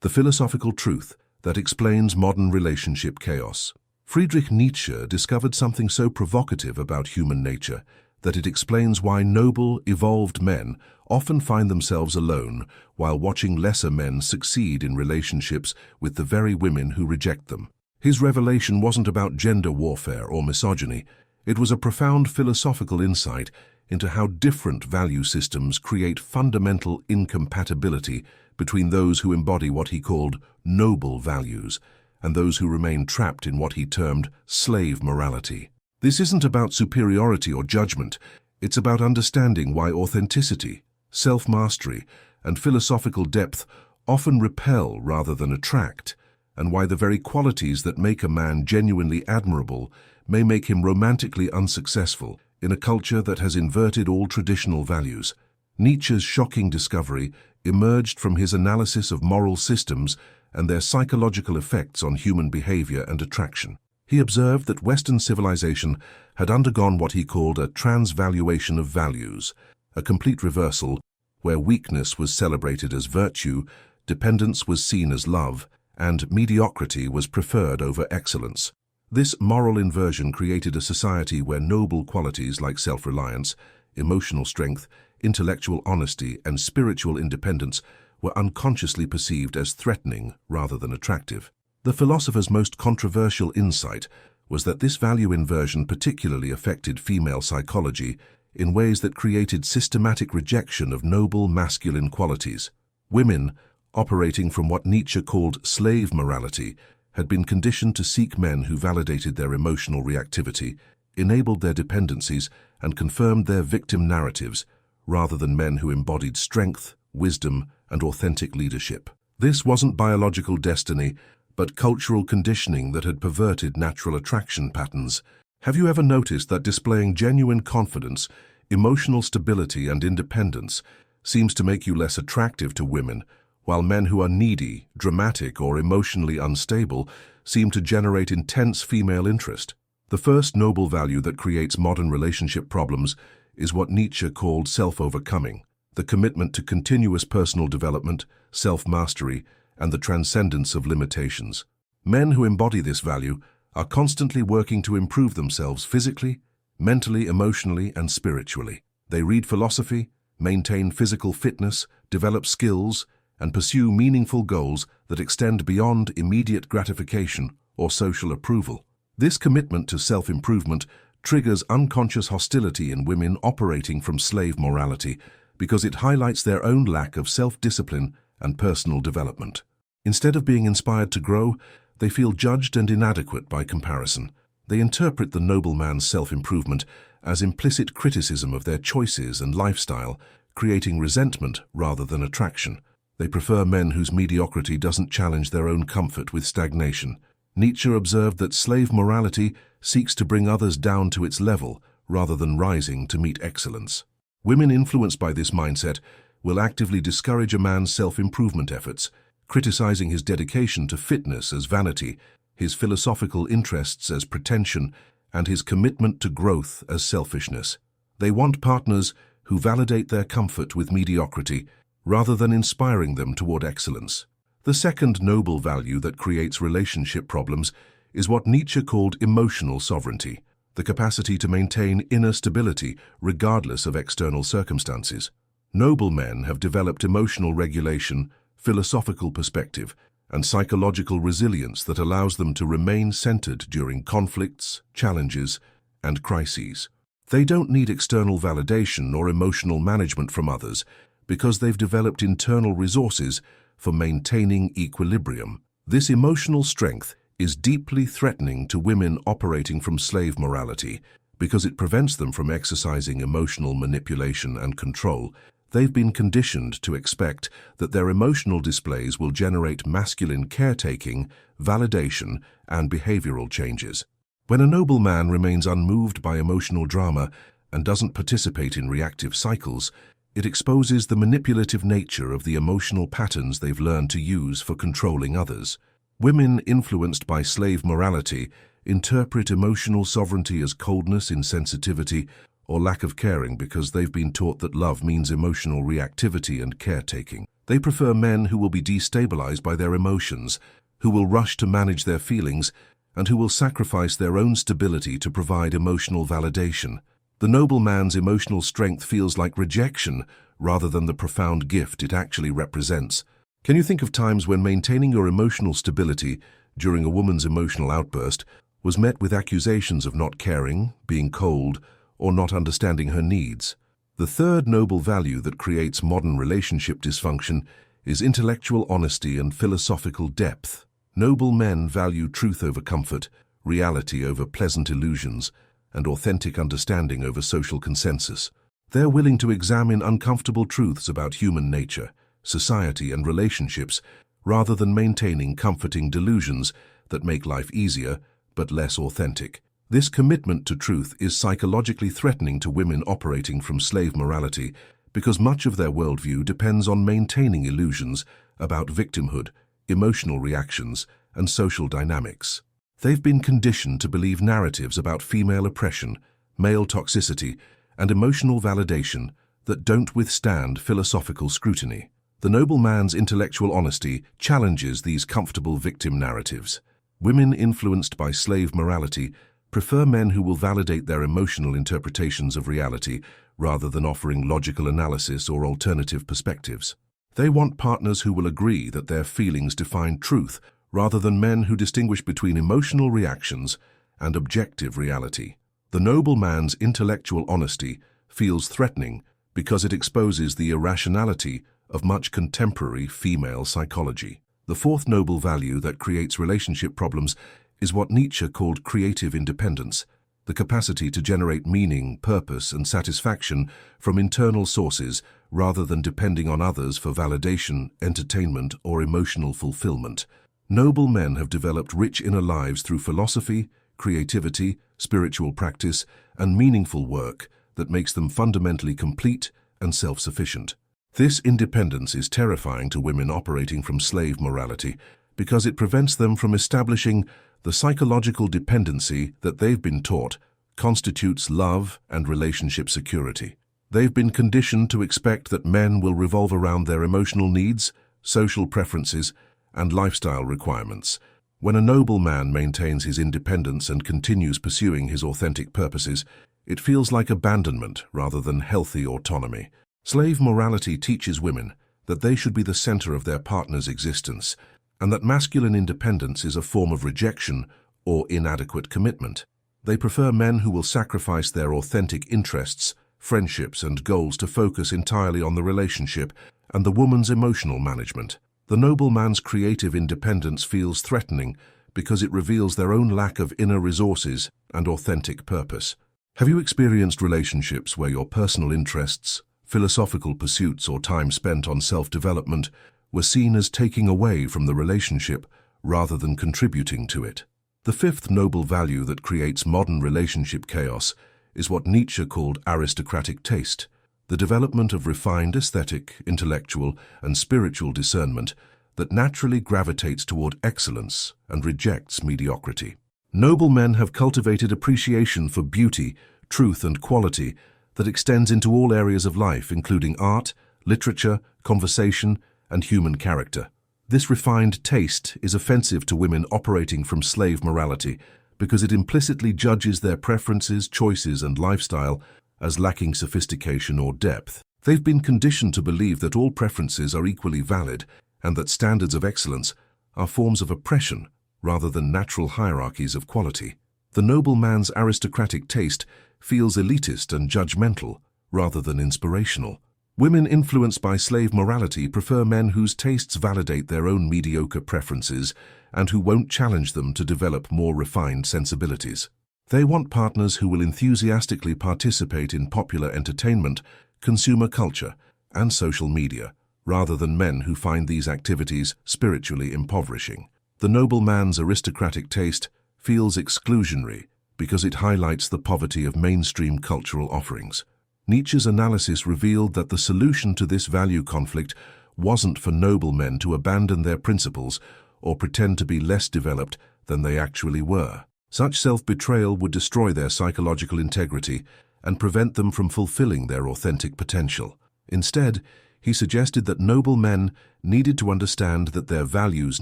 the philosophical truth that explains modern relationship chaos. Friedrich Nietzsche discovered something so provocative about human nature that it explains why noble, evolved men often find themselves alone while watching lesser men succeed in relationships with the very women who reject them. His revelation wasn't about gender warfare or misogyny. It was a profound philosophical insight into how different value systems create fundamental incompatibility between those who embody what he called noble values and those who remain trapped in what he termed slave morality. This isn't about superiority or judgment. It's about understanding why authenticity, self-mastery, and philosophical depth often repel rather than attract, and why the very qualities that make a man genuinely admirable may make him romantically unsuccessful in a culture that has inverted all traditional values. Nietzsche's shocking discovery emerged from his analysis of moral systems and their psychological effects on human behavior and attraction. He observed that Western civilization had undergone what he called a transvaluation of values, a complete reversal where weakness was celebrated as virtue, dependence was seen as love, and mediocrity was preferred over excellence. This moral inversion created a society where noble qualities like self-reliance, emotional strength, intellectual honesty, and spiritual independence were unconsciously perceived as threatening rather than attractive. The philosopher's most controversial insight was that this value inversion particularly affected female psychology in ways that created systematic rejection of noble masculine qualities. Women, operating from what Nietzsche called slave morality, had been conditioned to seek men who validated their emotional reactivity, enabled their dependencies, and confirmed their victim narratives, rather than men who embodied strength, wisdom, and authentic leadership. This wasn't biological destiny, but cultural conditioning that had perverted natural attraction patterns. Have you ever noticed that displaying genuine confidence, emotional stability, and independence seems to make you less attractive to women, while men who are needy, dramatic, or emotionally unstable seem to generate intense female interest? The first noble value that creates modern relationship problems is what Nietzsche called self-overcoming, the commitment to continuous personal development, self-mastery, and the transcendence of limitations. Men who embody this value are constantly working to improve themselves physically, mentally, emotionally, and spiritually. They read philosophy, maintain physical fitness, develop skills, and pursue meaningful goals that extend beyond immediate gratification or social approval. This commitment to self-improvement triggers unconscious hostility in women operating from slave morality because it highlights their own lack of self-discipline and personal development. Instead of being inspired to grow, they feel judged and inadequate by comparison. They interpret the noble man's self-improvement as implicit criticism of their choices and lifestyle, creating resentment rather than attraction. They prefer men whose mediocrity doesn't challenge their own comfort with stagnation. Nietzsche observed that slave morality seeks to bring others down to its level rather than rising to meet excellence. Women influenced by this mindset will actively discourage a man's self-improvement efforts, criticizing his dedication to fitness as vanity, his philosophical interests as pretension, and his commitment to growth as selfishness. They want partners who validate their comfort with mediocrity rather than inspiring them toward excellence. The second noble value that creates relationship problems is what Nietzsche called emotional sovereignty, the capacity to maintain inner stability regardless of external circumstances. Noble men have developed emotional regulation, philosophical perspective, and psychological resilience that allows them to remain centered during conflicts, challenges, and crises. They don't need external validation or emotional management from others because they've developed internal resources for maintaining equilibrium. This emotional strength is deeply threatening to women operating from slave morality because it prevents them from exercising emotional manipulation and control. They've been conditioned to expect that their emotional displays will generate masculine caretaking, validation, and behavioral changes. When a noble man remains unmoved by emotional drama and doesn't participate in reactive cycles, it exposes the manipulative nature of the emotional patterns they've learned to use for controlling others. Women influenced by slave morality interpret emotional sovereignty as coldness, insensitivity, or lack of caring because they've been taught that love means emotional reactivity and caretaking. They prefer men who will be destabilized by their emotions, who will rush to manage their feelings, and who will sacrifice their own stability to provide emotional validation. The noble man's emotional strength feels like rejection rather than the profound gift it actually represents. Can you think of times when maintaining your emotional stability during a woman's emotional outburst was met with accusations of not caring, being cold, or not understanding her needs? The third noble value that creates modern relationship dysfunction is intellectual honesty and philosophical depth. Noble men value truth over comfort, reality over pleasant illusions, and authentic understanding over social consensus. They're willing to examine uncomfortable truths about human nature, society, and relationships, rather than maintaining comforting delusions that make life easier but less authentic. This commitment to truth is psychologically threatening to women operating from slave morality because much of their worldview depends on maintaining illusions about victimhood, emotional reactions, and social dynamics. They've been conditioned to believe narratives about female oppression, male toxicity, and emotional validation that don't withstand philosophical scrutiny. The noble man's intellectual honesty challenges these comfortable victim narratives. Women influenced by slave morality prefer men who will validate their emotional interpretations of reality rather than offering logical analysis or alternative perspectives. They want partners who will agree that their feelings define truth rather than men who distinguish between emotional reactions and objective reality. The noble man's intellectual honesty feels threatening because it exposes the irrationality of much contemporary female psychology. The fourth noble value that creates relationship problems is what Nietzsche called creative independence, the capacity to generate meaning, purpose, and satisfaction from internal sources rather than depending on others for validation, entertainment, or emotional fulfillment. Noble men have developed rich inner lives through philosophy, creativity, spiritual practice, and meaningful work that makes them fundamentally complete and self-sufficient. This independence is terrifying to women operating from slave morality because it prevents them from establishing the psychological dependency that they've been taught constitutes love and relationship security. They've been conditioned to expect that men will revolve around their emotional needs, social preferences, and lifestyle requirements. When a noble man maintains his independence and continues pursuing his authentic purposes, it feels like abandonment rather than healthy autonomy. Slave morality teaches women that they should be the center of their partner's existence, and that masculine independence is a form of rejection or inadequate commitment. They prefer men who will sacrifice their authentic interests, friendships, and goals to focus entirely on the relationship and the woman's emotional management. The noble man's creative independence feels threatening because it reveals their own lack of inner resources and authentic purpose. Have you experienced relationships where your personal interests, philosophical pursuits, or time spent on self-development were seen as taking away from the relationship rather than contributing to it? The fifth noble value that creates modern relationship chaos is what Nietzsche called aristocratic taste, the development of refined aesthetic, intellectual, and spiritual discernment that naturally gravitates toward excellence and rejects mediocrity. Noble men have cultivated appreciation for beauty, truth, and quality that extends into all areas of life, including art, literature, conversation, and human character. This refined taste is offensive to women operating from slave morality because it implicitly judges their preferences, choices, and lifestyle as lacking sophistication or depth. They've been conditioned to believe that all preferences are equally valid and that standards of excellence are forms of oppression rather than natural hierarchies of quality. The noble man's aristocratic taste feels elitist and judgmental rather than inspirational. Women influenced by slave morality prefer men whose tastes validate their own mediocre preferences and who won't challenge them to develop more refined sensibilities. They want partners who will enthusiastically participate in popular entertainment, consumer culture, and social media, rather than men who find these activities spiritually impoverishing. The noble man's aristocratic taste feels exclusionary because it highlights the poverty of mainstream cultural offerings. Nietzsche's analysis revealed that the solution to this value conflict wasn't for noble men to abandon their principles or pretend to be less developed than they actually were. Such self-betrayal would destroy their psychological integrity and prevent them from fulfilling their authentic potential. Instead, He suggested that noble men needed to understand that their values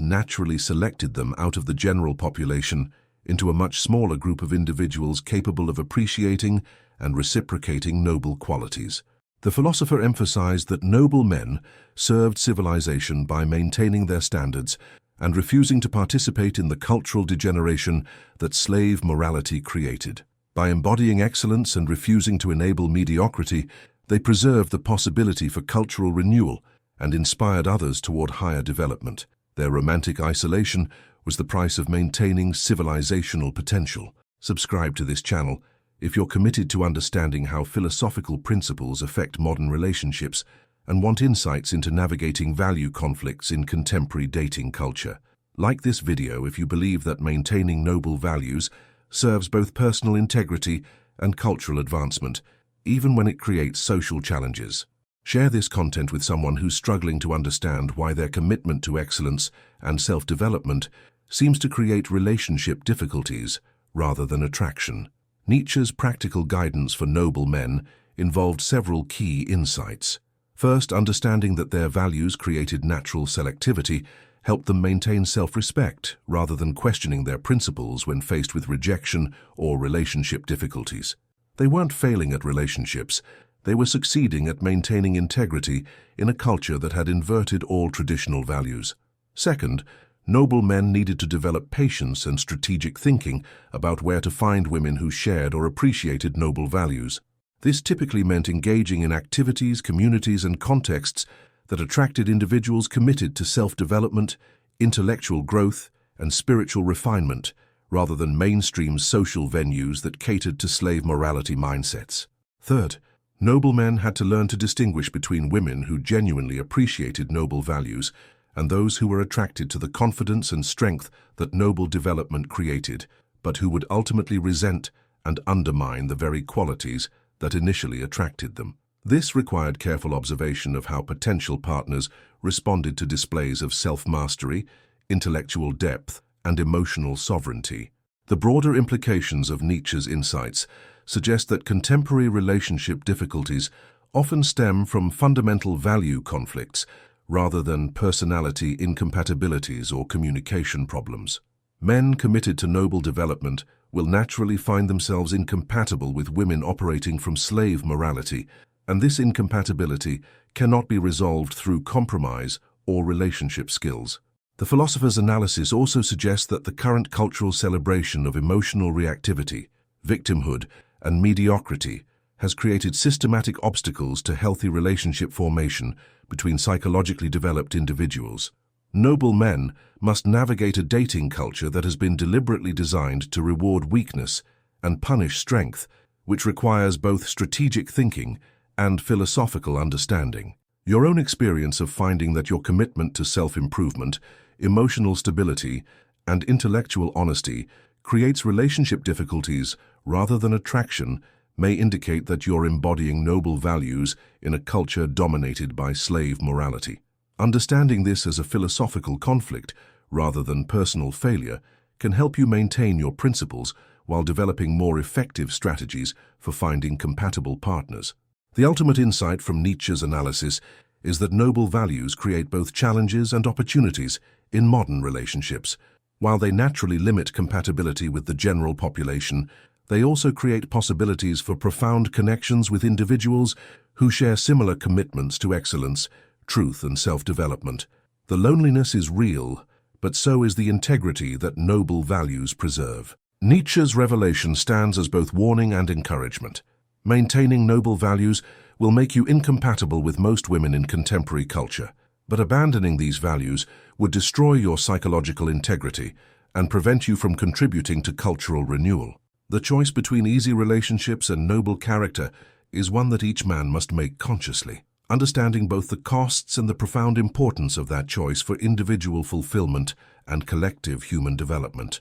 naturally selected them out of the general population into a much smaller group of individuals capable of appreciating and reciprocating noble qualities. The philosopher emphasized that noble men served civilization by maintaining their standards and refusing to participate in the cultural degeneration that slave morality created. By embodying excellence and refusing to enable mediocrity, they preserved the possibility for cultural renewal and inspired others toward higher development. Their romantic isolation was the price of maintaining civilizational potential. Subscribe to this channel if you're committed to understanding how philosophical principles affect modern relationships and want insights into navigating value conflicts in contemporary dating culture. Like this video if you believe that maintaining noble values serves both personal integrity and cultural advancement, even when it creates social challenges. Share this content with someone who's struggling to understand why their commitment to excellence and self-development seems to create relationship difficulties rather than attraction. Nietzsche's practical guidance for noble men involved several key insights. First, understanding that their values created natural selectivity helped them maintain self-respect rather than questioning their principles when faced with rejection or relationship difficulties. They weren't failing at relationships, they were succeeding at maintaining integrity in a culture that had inverted all traditional values. Second, noble men needed to develop patience and strategic thinking about where to find women who shared or appreciated noble values. This typically meant engaging in activities, communities, and contexts that attracted individuals committed to self-development, intellectual growth, and spiritual refinement, rather than mainstream social venues that catered to slave morality mindsets. Third, noble men had to learn to distinguish between women who genuinely appreciated noble values and those who were attracted to the confidence and strength that noble development created, but who would ultimately resent and undermine the very qualities that initially attracted them. This required careful observation of how potential partners responded to displays of self-mastery, intellectual depth, and emotional sovereignty. The broader implications of Nietzsche's insights suggest that contemporary relationship difficulties often stem from fundamental value conflicts rather than personality incompatibilities or communication problems. Men committed to noble development will naturally find themselves incompatible with women operating from slave morality, and this incompatibility cannot be resolved through compromise or relationship skills. The philosopher's analysis also suggests that the current cultural celebration of emotional reactivity, victimhood, and mediocrity has created systematic obstacles to healthy relationship formation between psychologically developed individuals. Noble men must navigate a dating culture that has been deliberately designed to reward weakness and punish strength, which requires both strategic thinking and philosophical understanding. Your own experience of finding that your commitment to self-improvement, emotional stability, and intellectual honesty creates relationship difficulties rather than attraction may indicate that you're embodying noble values in a culture dominated by slave morality. Understanding this as a philosophical conflict rather than personal failure can help you maintain your principles while developing more effective strategies for finding compatible partners. The ultimate insight from Nietzsche's analysis is that noble values create both challenges and opportunities in modern relationships. While they naturally limit compatibility with the general population, they also create possibilities for profound connections with individuals who share similar commitments to excellence, truth, and self-development. The loneliness is real, but so is the integrity that noble values preserve. Nietzsche's revelation stands as both warning and encouragement. Maintaining noble values will make you incompatible with most women in contemporary culture, but abandoning these values would destroy your psychological integrity and prevent you from contributing to cultural renewal. The choice between easy relationships and noble character is one that each man must make consciously. Understanding both the costs and the profound importance of that choice for individual fulfillment and collective human development.